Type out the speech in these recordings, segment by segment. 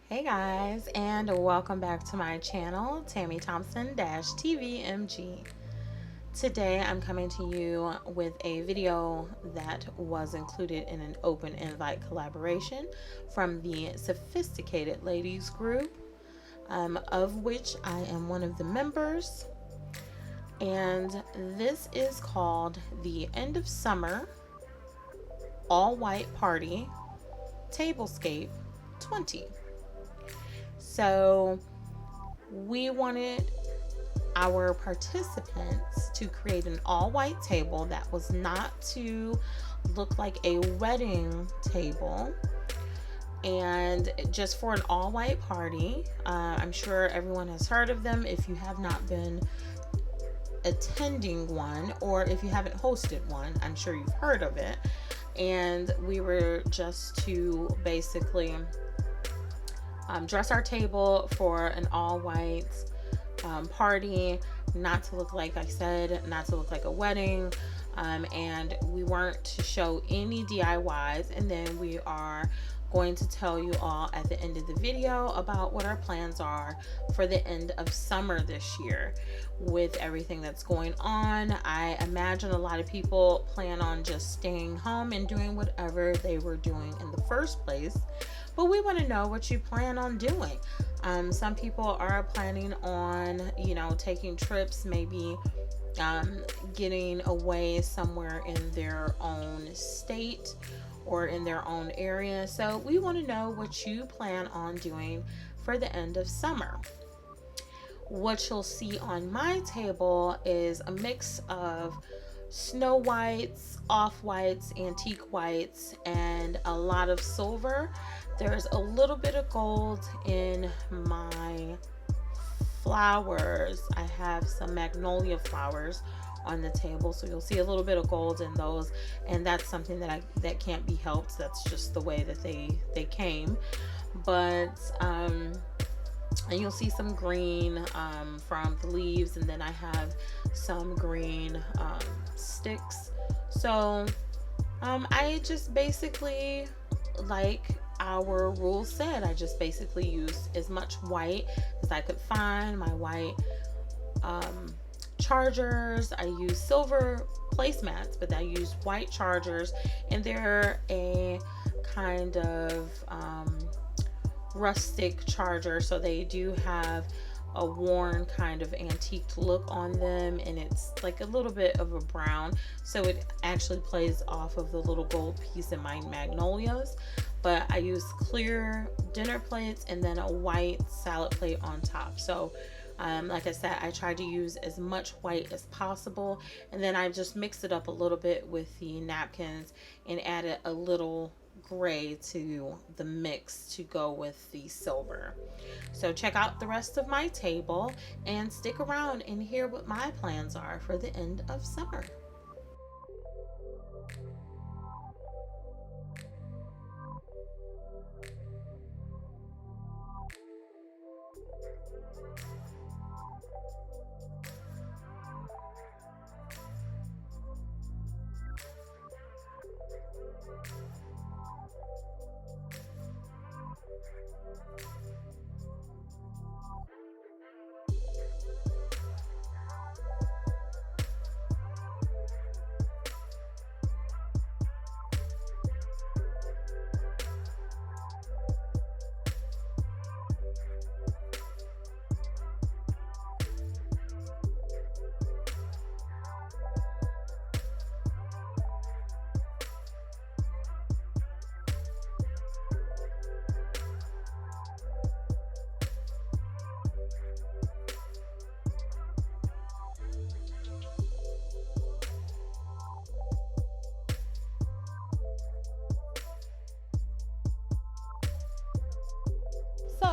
Hey guys, and welcome back to my channel, Tammy Thompson-TVMG. Today I'm coming to you with a video that was included in an open invite collaboration from the Sophisticated Ladies group, of which I am one of the members. And this is called the End of Summer All White Party Tablescape 20. So we wanted our participants to create an all-white table that was not to look like a wedding table, and just for an all-white party. I'm sure everyone has heard of them if you have not been attending one, or if you haven't hosted one, I'm sure you've heard of it. And we were just to basically dress our table for an all-white party, not to look like, I said, not to look like a wedding, and we weren't to show any DIYs. And then we are going to tell you all at the end of the video about what our plans are for the end of summer this year. With everything that's going on, I imagine a lot of people plan on just staying home and doing whatever they were doing in the first place. But we want to know what you plan on doing. Some people are planning on, taking trips, maybe getting away somewhere in their own state or in their own area. So we want to know what you plan on doing for the end of summer. What you'll see on my table is a mix of snow whites, off whites, antique whites, and a lot of silver. There's a little bit of gold in my flowers. I have some magnolia flowers on the table, so you'll see a little bit of gold in those, and that's something that can't be helped. That's just the way that they came. But and you'll see some green from the leaves, and then I have some green sticks. So I just basically, like our rules said, I just basically used as much white as I could find. My white chargers, I used silver placemats, but I used white chargers, and they're a kind of rustic charger, so they do have a worn kind of antique look on them, and it's like a little bit of a brown, so it actually plays off of the little gold piece in my magnolias. But I used clear dinner plates and then a white salad plate on top. So like I said, I tried to use as much white as possible, and then I just mixed it up a little bit with the napkins and added a little gray to the mix to go with the silver. So check out the rest of my table and stick around and hear what my plans are for the end of summer.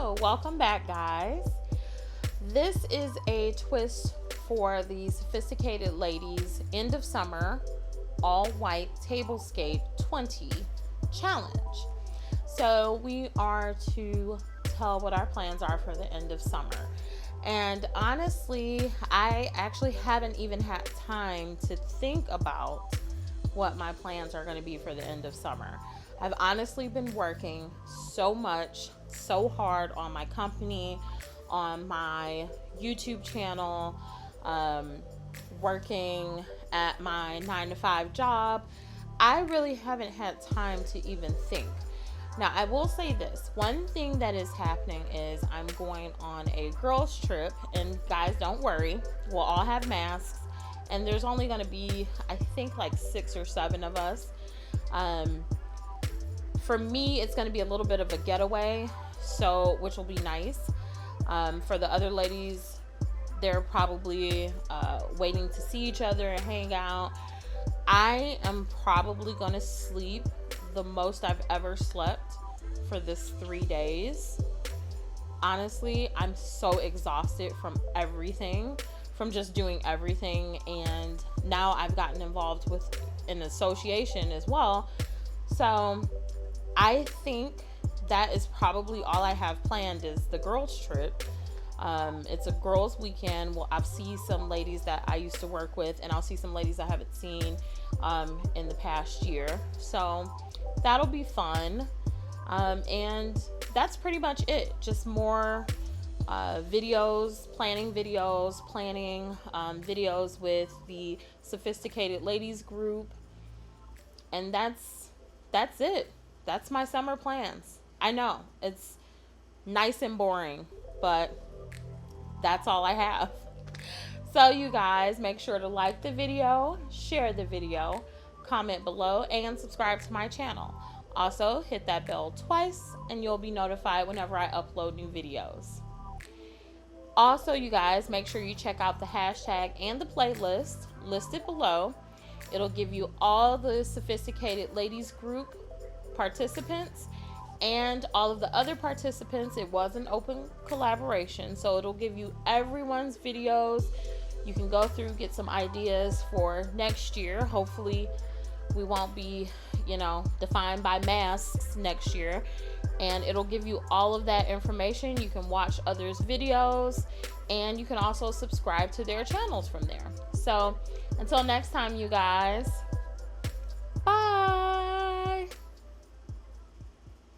So welcome back, guys. This is a twist for the Sophisticated Ladies End of Summer All White Tablescape 20 challenge. So we are to tell what our plans are for the end of summer. And honestly, I actually haven't even had time to think about what my plans are going to be for the end of summer. I've honestly been working so much, so hard on my company, on my YouTube channel, working at my 9-to-5 job. I really haven't had time to even think. Now, I will say this. One thing that is happening is I'm going on a girls trip, and guys, don't worry. We'll all have masks, and there's only going to be, I think, like 6 or 7 of us. For me, it's going to be a little bit of a getaway, so which will be nice. For the other ladies, they're probably waiting to see each other and hang out. I am probably going to sleep the most I've ever slept for this 3 days. Honestly, I'm so exhausted from everything, from just doing everything, and now I've gotten involved with an association as well. So I think that is probably all I have planned is the girls trip. It's a girls weekend. Well, I'll see some ladies that I used to work with, and I'll see some ladies I haven't seen in the past year. So that'll be fun. And that's pretty much it. Just more videos, planning videos with the Sophisticated Ladies group. And that's it. That's my summer plans. I know it's nice and boring, but that's all I have. So you guys, make sure to like the video, share the video, comment below, and subscribe to my channel. Also, hit that bell twice and you'll be notified whenever I upload new videos. Also, you guys, make sure you check out the hashtag and the playlist listed below. It'll give you all the Sophisticated Ladies group participants and all of the other participants. It was an open collaboration, so it'll give you everyone's videos. You can go through, get some ideas for next year. Hopefully we won't be, defined by masks next year. And it'll give you all of that information. You can watch others' videos, and you can also subscribe to their channels from there. So until next time, you guys.